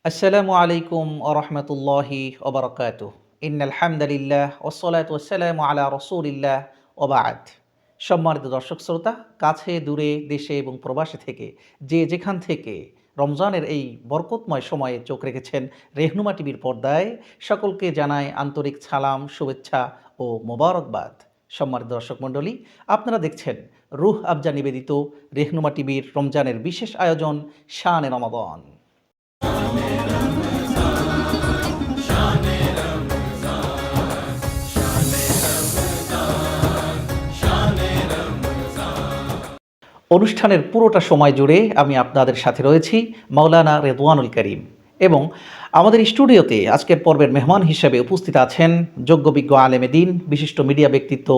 আসসালামু আলাইকুম ওরহমতুল্লাহি ওবরাকাতুহ। ইন্নাল হামদালিল্লাহ ওসসালাতু ওয়াসসালামু আলা রাসূলিল্লাহ ওয়া বা'দ। সম্মানিত দর্শক শ্রোতা, কাছে দূরে দেশে এবং প্রবাসে থেকে যে যেখান থেকে রমজানের এই বরকতময় সময়ে চোখ রেখেছেন রেহনুমা টিভির পর্দায়, সকলকে জানায় আন্তরিক সালাম, শুভেচ্ছা ও মোবারকবাদ। সম্মানিত দর্শক মণ্ডলী, আপনারা দেখছেন রুহ আফজা নিবেদিত রেহনুমা টিভির রমজানের বিশেষ আয়োজন শানে রমাদান। অনুষ্ঠানের পুরোটা সময় জুড়ে আমি আপনাদের সাথে রয়েছি মাওলানা রেদওয়ানুল করিম, এবং আমাদের স্টুডিওতে আজকের পর্বের মেহমান হিসেবে উপস্থিত আছেন যোগ্যবিজ্ঞ আলেমে দ্বীন, বিশিষ্ট মিডিয়া ব্যক্তিত্ব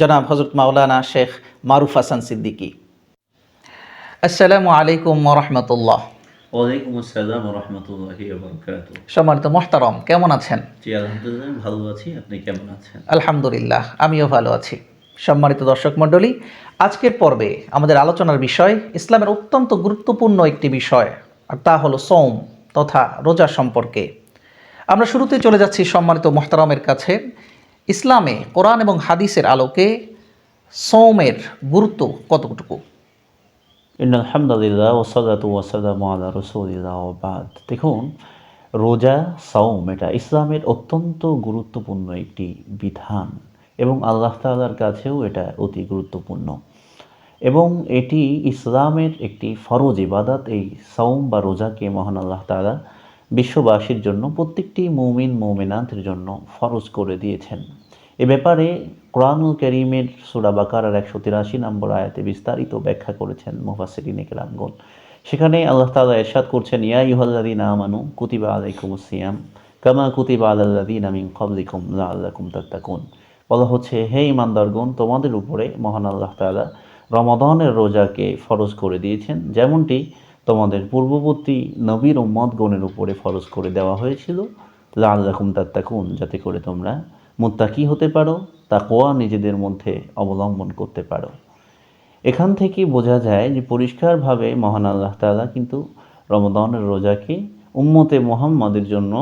জনাব হযরত মাওলানা শেখ মারুফ হাসান সিদ্দিকী। আসসালামু আলাইকুম ওয়া রাহমাতুল্লাহ। ওয়ালাইকুম আসসালাম ওয়া রাহমাতুল্লাহি ওয়া বারাকাতুহু। সম্মানিত মোহতারম, কেমন আছেন? জি, আলহামদুলিল্লাহ ভালো আছি। আপনি কেমন আছেন? আলহামদুলিল্লাহ, আমিও ভালো আছি। সম্মানিত দর্শক মণ্ডলী, আজকের পর্বে আমাদের আলোচনার বিষয় ইসলামের অত্যন্ত গুরুত্বপূর্ণ একটি বিষয়, আর তা হলো সওম তথা রোজা সম্পর্কে। আমরা শুরুতে চলে যাচ্ছি সম্মানিত মোহতারামের কাছে। ইসলামে কোরআন এবং হাদিসের আলোকে সওমের গুরুত্ব কতটুকু? ইন্নাল হামদালিল্লাহ ওয়াসসালাতু ওয়াসসালামু আলা রাসূলিল্লাহ ওয়া বা'দ। দেখুন, রোজা, সাওম এটা ইসলামের অত্যন্ত গুরুত্বপূর্ণ একটি বিধান এবং আল্লাহ তাআলার কাছেও এটা অতি গুরুত্বপূর্ণ এবং এটি ইসলামের একটি ফরজ ইবাদত। এই সাওম বা রোজাকে মহান আল্লাহ তাআলা বিশ্ববাসীর জন্য, প্রত্যেকটি মুমিন মুমিনাতের জন্য ফরজ করে দিয়েছেন। এ ব্যাপারে কোরআনুল কারীমের সূরা বাকারার 183 নম্বর আয়াতে বিস্তারিত ব্যাখ্যা করেছেন মুফাসসিরিনে কেরামগণ। সেখানে আল্লাহ তাআলা ইরশাদ করছেন, ইয়া আইয়ুহাল্লাযীনা আমানু কুতিবা আলাইকুমুস সিয়াম কামা কুতিবা আলাল্লাযীনা মিন ক্বাবলিকুম লাআল্লাকুম তাত্তাকুন। বলা হচ্ছে, হে ঈমানদারগণ, তোমাদের উপরে মহান আল্লাহ তাআলা রমাদানের রোজাকে ফরজ করে দিয়েছেন, যেমনটি তোমাদের পূর্ববর্তী নবীর উম্মতগণের উপরে ফরজ করে দেওয়া হয়েছিল, লাআল্লাকুম তাত্তাকুন, যাতে করে তোমরা মুত্তাকি হতে পারো, তাকওয়া নিজেদের মধ্যে অবলম্বন করতে পারো। এখান থেকে বোঝা যায় যে পরিষ্কারভাবে মহান আল্লাহ তাআলা কিন্তু রমাদানের রোজাকে উম্মতে মুহাম্মাদের জন্য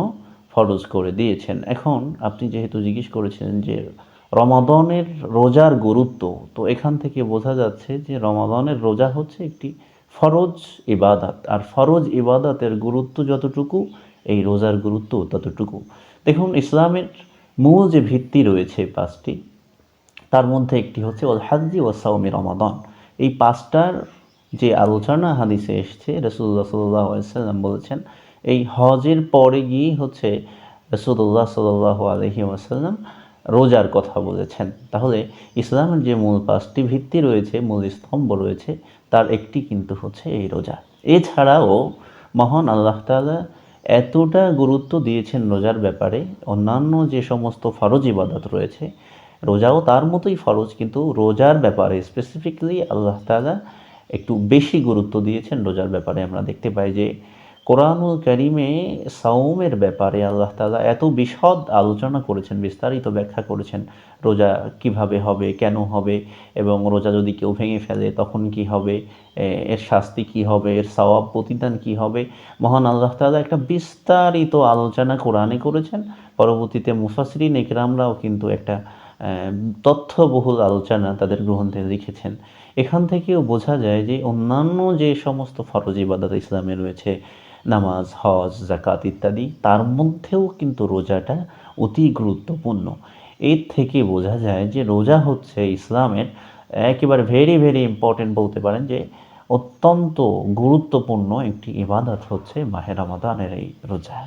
ফরজ করে দিয়েছেন। এখন আপনি যেহেতু জিজ্ঞেস করেছেন যে রমাদানের রোজার গুরুত্ব, তো এখান থেকে বোঝা যাচ্ছে যে রমাদানের রোজা হচ্ছে একটি ফরজ ইবাদত, আর ফরজ ইবাদতের গুরুত্ব যতটুকু, এই রোজার গুরুত্ব ততটুকু। দেখুন, ইসলামের মূল যে ভিত্তি রয়েছে পাঁচটি, তার মধ্যে একটি হচ্ছে ওয়াল হাজ্জি ওয়া সাওমি রমাদান। এই পাঁচটার যে আলোচনা হাদিসে এসছে, রাসূলুল্লাহ সাল্লাল্লাহু আলাইহি ওয়াসাল্লাম বলেছেন, এই হজের পরে গিয়ে হচ্ছে রাসূলুল্লাহ সাল্লাল্লাহু আলাইহি ওয়াসাল্লাম রোজার কথা বলেছেন। তাহলে ইসলামের যে মূল পাঁচটি ভিত্তি রয়েছে, মূল স্তম্ভ রয়েছে, তার একটি কিন্তু হচ্ছে এই রোজা। এছাড়াও মহান আল্লাহ তাআলা এতটা গুরুত্ব দিয়েছেন রোজার ব্যাপারে, অন্যান্য যে সমস্ত ফরজ ইবাদত রয়েছে, রোজাও তার মতোই ফরজ, কিন্তু রোজার ব্যাপারে স্পেসিফিকলি আল্লাহ তাআলা একটু বেশি গুরুত্ব দিয়েছেন। রোজার ব্যাপারে আমরা দেখতে পাই যে কোরআনুল কারীমে সাওমের ব্যাপারে আল্লাহ তাআলা এত বিশদ আলোচনা করেছেন, বিস্তারিত ব্যাখ্যা করেছেন, রোজা কিভাবে হবে, কেন হবে, এবং রোজা যদি কেউ ভেঙে ফেলে তখন কি হবে, এর শাস্তি কি হবে, এর সওয়াব প্রতিদান কি হবে। মহান আল্লাহ তাআলা একটা বিস্তারিত আলোচনা কোরআনে করেছেন। পরবর্তীতে মুফাসসিরিন ইকরামরাও কিন্তু একটা তথ্যবহুল আলোচনা তাদের গ্রন্থে লিখেছেন। এখান থেকেও বোঝা যায় যে অন্যান্য যে সমস্ত ফরজ ইবাদত ইসলামে রয়েছে, নামাজ, হজ, যাকাত ইত্যাদি, তার মধ্যেও কিন্তু রোজাটা অতি গুরুত্বপূর্ণ। এর থেকে বোঝা যায় যে রোজা হচ্ছে ইসলামের একেবারে ভেরি ভেরি ইম্পর্টেন্ট, বলতে পারেন যে অত্যন্ত গুরুত্বপূর্ণ একটি ইবাদত হচ্ছে মাহে রমাদানের এই রোজা।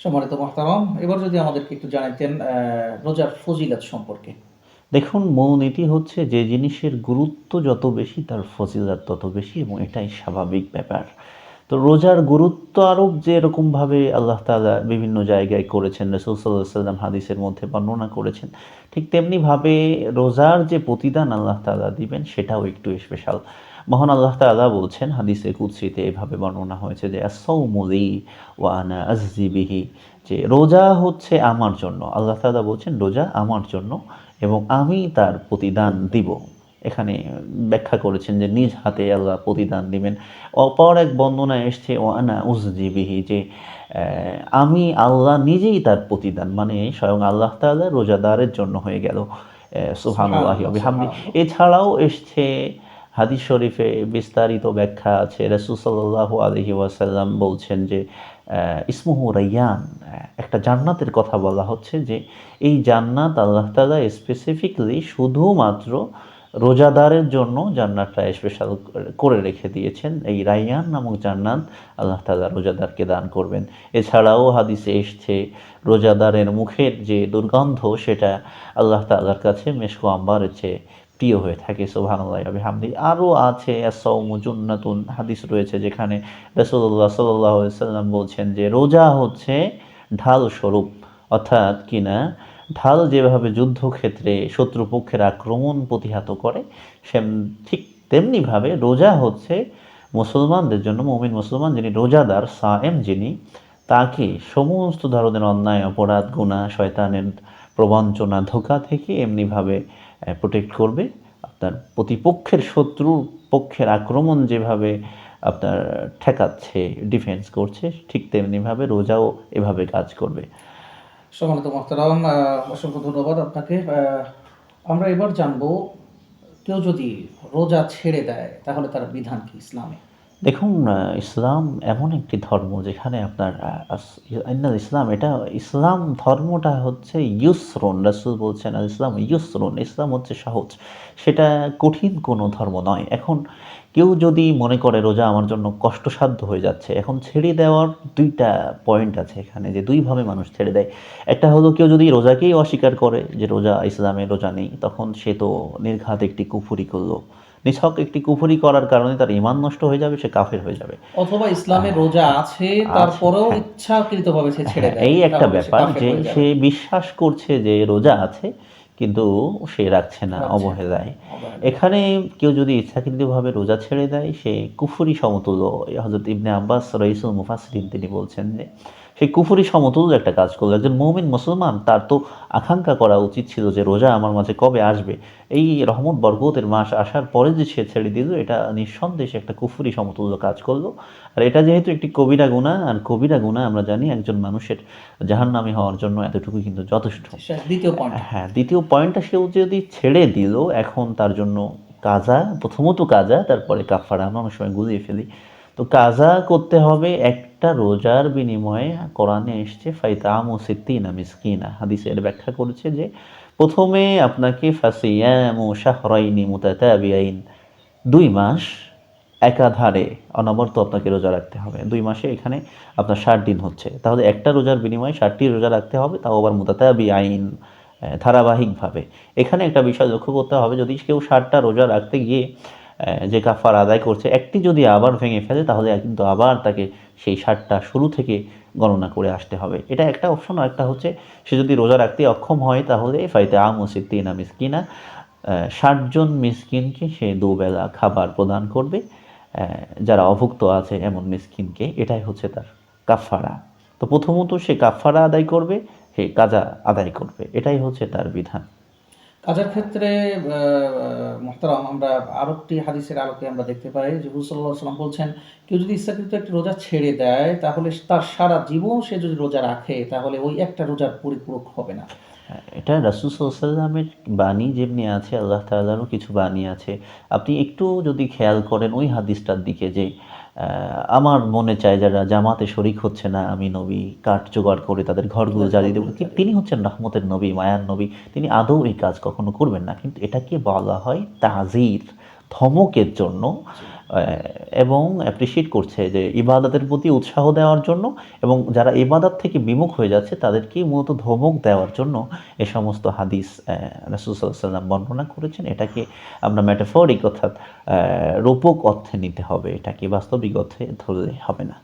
সম্মানিত মোহতারাম, এবার যদি আমাদেরকে একটু জানাইতেন রোজার ফজিলত সম্পর্কে। দেখুন, মূলনীতি হচ্ছে যে জিনিসের গুরুত্ব যত বেশি তার ফজিলত তত বেশি, এবং এটাই স্বাভাবিক ব্যাপার। তো রোজার গুরুত্ব আরোপ যে এরকমভাবে আল্লাহ তাআলা বিভিন্ন জায়গায় করেছেন, রাসূল সাল্লাল্লাহু আলাইহি ওয়াসাল্লাম হাদিসের মধ্যে বর্ণনা করেছেন, ঠিক তেমনিভাবে রোজার যে প্রতিদান আল্লাহ তাআলা দিবেন সেটাও একটু স্পেশাল। মহান আল্লাহ তাআলা বলছেন, হাদিসে কুদসিতে এভাবে বর্ণনা হয়েছে যে আস-সাওমু লি ওয়া আনা আজজি বিহি, যে রোজা হচ্ছে আমার জন্য। আল্লাহ তাআলা বলছেন রোজা আমার জন্য এবং আমি তার প্রতিদান দিব। এখানে ব্যাখ্যা করেছেন যে নিজ হাতে আল্লাহ প্রতিদান দিবেন। অপর এক বর্ণনায় এসছে ও আনা উজজিবিহি, যে আমি আল্লাহ নিজেই তার প্রতিদান, মানে স্বয়ং আল্লাহ তাআলা রোজাদারের জন্য হয়ে গেল। সুবহানাল্লাহি ওয়া সুবহানাল্লাহ, বিহামদি। সুবহানাল্লাহ। এছাড়াও এসছে হাদিস শরীফে বিস্তারিত ব্যাখ্যা আছে। রাসূল সাল্লাল্লাহু আলাইহি ওয়াসাল্লাম বলছেন যে ইসমুহু রায়্যান, একটা জান্নাতের কথা বলা হচ্ছে যে এই জান্নাত আল্লাহ তাআলা স্পেসিফিকলি শুধুমাত্র রোজাদারের জন্য জান্নাতটা স্পেশাল করে রেখে দিয়েছেন। এই রায়্যান নামক জান্নাত আল্লাহ তাআলা রোজাদারকে দান করবেন। এছাড়াও হাদিসে এসছে রোজাদারের মুখের যে দুর্গন্ধ সেটা আল্লাহ তাআলার কাছে মেশকু আম্বারের চেয়ে প্রিয় হয়ে থাকে। সুবহানাল্লাহি ওয়া বিহামদিহি। আরও আছে আস-সাওমু জুন্নাতুন, হাদিস রয়েছে যেখানে রাসূলুল্লাহ সাল্লাল্লাহু আলাইহি ওয়াসাল্লাম বলছেন যে রোজা হচ্ছে ঢাল স্বরূপ, অর্থাৎ কিনা ঢাল যেভাবে যুদ্ধক্ষেত্রে শত্রুপক্ষের আক্রমণ প্রতিহত করে, ঠিক তেমনিভাবে রোজা হচ্ছে মুসলমানদের জন্য, মুমিন মুসলমান যিনি রোজাদার সায়েম যিনি, তাকে সমস্ত ধরনের অন্যায় অপরাধ গুনাহ শয়তানের প্রবঞ্চনা ধোঁকা থেকে এমনিভাবে প্রোটেক্ট করবে। আপনার প্রতিপক্ষের শত্রু পক্ষের আক্রমণ যেভাবে আপনার ঠেকাচ্ছে, ডিফেন্স করছে, ঠিক তেমনিভাবে রোজাও এভাবে কাজ করবে। সম্মানিত মোহতারাম, অসংখ্য ধন্যবাদ আপনাকে। আমরা এবার জানবো, কেউ যদি রোজা ছেড়ে দেয় তাহলে তার বিধান কি ইসলামে? দেখুন, ইসলাম এমন একটি ধর্ম যেখানে আপনার ইন্নাল ইসলাম, এটা ইসলাম ধর্মটা হচ্ছে ইউসরুন। রাসূল বলছেন আল ইসলাম ইউসরুন, ইসলাম হচ্ছে সহজ, সেটা কঠিন কোনো ধর্ম নয়। এখন কেউ যদি মনে করে রোজা আমার জন্য কষ্টসাধ্য হয়ে যাচ্ছে, এখন ছেড়ে দেওয়ার দুইটা পয়েন্ট আছে এখানে, যে দুইভাবে মানুষ ছেড়ে দেয়। একটা হলো কেউ যদি রোজাকেই অস্বীকার করে যে রোজা ইসলামে রোজা নেই, তখন সে তো নির্ঘাত একটি কুফরি করলো। নিছক একটি কুফরি করার কারণে তার ঈমান নষ্ট হয়ে যাবে, সে কাফের হয়ে যাবে। অথবা ইসলামে রোজা আছে আছে, তারপরেও হ্যাঁ। ইচ্ছাকৃতভাবে সে ছেড়ে হ্যাঁ, দেয়, এই একটা তাহলে সে ব্যাপার কাফের যে হয়ে সে যাবে। বিশ্বাস করছে যে রোজা আছে কিন্তু সে রাখছে না, রাখছে না, অবহেলায়। অবহেলা। এখানে কেউ যদি ইচ্ছাকৃতভাবে রোজা ছেড়ে দেয় সে কুফরি সমতুল্য। হযরত ইবনে আব্বাস রাইসুল মুফাসসিরিন তিনি বলছেন যে সে কুফরি সমতুল্য একটা কাজ করলো। একজন মুমিন মুসলমান তার তো আকাঙ্ক্ষা করা উচিত ছিল যে রোজা আমার মাঝে কবে আসবে, এই রহমত বরকতের মাস আসার পরে যে সে ছেড়ে দিল, এটা নিঃসন্দেহে সে একটা কুফরি সমতুল্য কাজ করলো। আর এটা যেহেতু একটি কবিরা গুনাহ, আর কবিরা গুনাহ আমরা জানি একজন মানুষের জাহান্নামী হওয়ার জন্য এতটুকু কিন্তু যথেষ্ট। দ্বিতীয় পয়েন্ট। হ্যাঁ, দ্বিতীয় পয়েন্টটা সেও যদি ছেড়ে দিল, এখন তার জন্য কাজা, প্রথমত কাজা, তারপরে কাফারা। আমরা অনেক সময় গুলিয়ে ফেলি। তো কাজা করতে হবে একটা রোজার বিনিময়ে। কোরআনে এসছে ফাইতামু সিত্তিনা মিসকিনা, হাদিসে এর ব্যাখ্যা করেছে যে প্রথমে আপনাকে ফাসিয়ামু শাহরাইনি মুতাতাবিআইন, 2 মাস একাধারে অনবরত আপনাকে রোজা রাখতে হবে। 2 মাসে এখানে আপনার 60 দিন হচ্ছে। তাহলে একটা রোজার বিনিময়ে 60টি রোজা রাখতে হবে, তাও আবার মুতাতাবিআইন, ধারাবাহিকভাবে। এখানে একটা বিষয় লক্ষ্য করতে হবে, যদি কেউ 60টা রোজা রাখতে গিয়ে যে কাফারা আদায় করছে একটি যদি আবার ভেঙে ফেলে, তাহলে কিন্তু আবার তাকে সেই 60টা শুরু থেকে গণনা করে আসতে হবে। এটা একটা অপশন। আর একটা হচ্ছে সে যদি রোজা রাখতে অক্ষম হয় তাহলে ফাইতামু সিত্তিনা মিসকিনা, 60 জন মিসকিনকে সে দুবেলা খাবার প্রদান করবে, যারা অভুক্ত আছে এমন মিসকিনকে। এটাই হচ্ছে তার কাফারা। তো প্রথমত সে কাফারা আদায় করবে, সে কাজা আদায় করবে, এটাই হচ্ছে তার বিধান। কাজের ক্ষেত্রে মোহতারাম, আমরা আরো একটি হাদিসের আলোকে আমরা দেখতে পাই যে রাসূল সাল্লাল্লাহু আলাইহি ওয়াসাল্লাম বলছেন, কেউ যদি ইচ্ছাকৃত একটি রোজা ছেড়ে দেয় তাহলে তার সারা জীবন সে যদি রোজা রাখে তাহলে ওই একটা রোজার পরিপূরক হবে না। এটা রাসূল সাল্লাল্লাহু আলাইহি ওয়াসাল্লামের বাণী যেমনি আছে, আল্লাহ তাআলারও কিছু বাণী আছে। আপনি একটু যদি খেয়াল করেন ওই হাদিসটার দিকে, যে আমার মনে চায় যারা জামাতে শরিক হচ্ছে না, আমি নবী কাঠ জোগাড় করে তাদের ঘরগুলো জ্বালিয়ে দেবো। তিনি হচ্ছেন রহমতের নবী, মায়ার নবী, তিনি আদৌ এই কাজ কখনো করবেন না। কিন্তু এটাকে বলা হয় তাজির, ধমকের জন্য, এবং অ্যাপ্রিসিয়েট করছে যে ইবাদতের প্রতি উৎসাহ দেওয়ার জন্য, এবং যারা ইবাদত থেকে বিমুখ হয়ে যাচ্ছে তাদেরকে মূলত ধমক দেওয়ার জন্য এ সমস্ত হাদিস রাসূল সাল্লাল্লাহু আলাইহি ওয়াসাল্লাম বর্ণনা করেছেন। এটাকে আমরা ম্যাটাফরিক অর্থাৎ রূপক অর্থে নিতে হবে, এটাকে বাস্তবিক অর্থে ধরলে হবে না।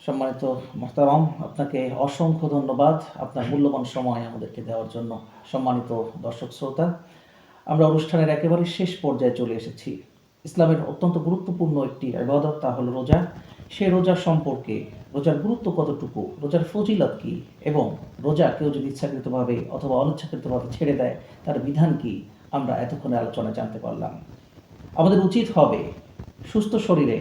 সম্মানিত মোহতারাম, আপনাকে অসংখ্য ধন্যবাদ আপনার মূল্যবান সময় আমাদেরকে দেওয়ার জন্য। সম্মানিত দর্শক শ্রোতা, আমরা অনুষ্ঠানের একেবারে শেষ পর্যায়ে চলে এসেছি। ইসলামের অত্যন্ত গুরুত্বপূর্ণ একটি ইবাদত, তা হলো রোজা। সেই রোজার সম্পর্কে, রোজার গুরুত্ব কতটুকু, রোজার ফজিলত কী, এবং রোজা কেউ যদি ইচ্ছাকৃতভাবে অথবা অনিচ্ছাকৃতভাবে ছেড়ে দেয় তার বিধান কী, আমরা এতক্ষণে আলোচনা জানতে পারলাম। আমাদের উচিত হবে সুস্থ শরীরে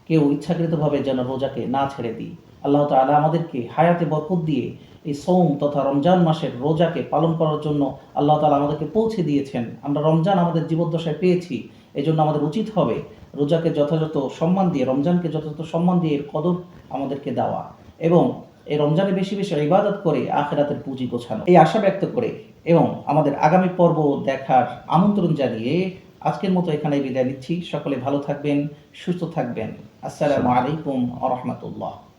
কেউ ইচ্ছাকৃতভাবে যেন রোজাকে না ছেড়ে দিই। আল্লাহ তাআলা আমাদেরকে হায়াতে বরকত দিয়ে এই সৌম তথা রমজান মাসের রোজাকে পালন করার জন্য আল্লাহ তাআলা আমাদেরকে পৌঁছে দিয়েছেন। আমরা রমজান আমাদের জীবদ্দশায় পেয়েছি, এজন্য আমাদের উচিত হবে রোজাকে যথাযথ সম্মান দিয়ে, রমজানকে যথাযথ সম্মান দিয়ে এর কদর আমাদেরকে দেওয়া এবং এই রমজানে বেশি বেশি ইবাদত করে আখিরাতের পুঁজি গোছানো। এই আশা ব্যক্ত করে এবং আমাদের আগামী পর্ব দেখার আমন্ত্রণ জানিয়ে আজকের মতো এখানেই বিদায় নিচ্ছি। সকলে ভালো থাকবেন, সুস্থ থাকবেন। আসসালামু আলাইকুম ওয়া রাহমাতুল্লাহ।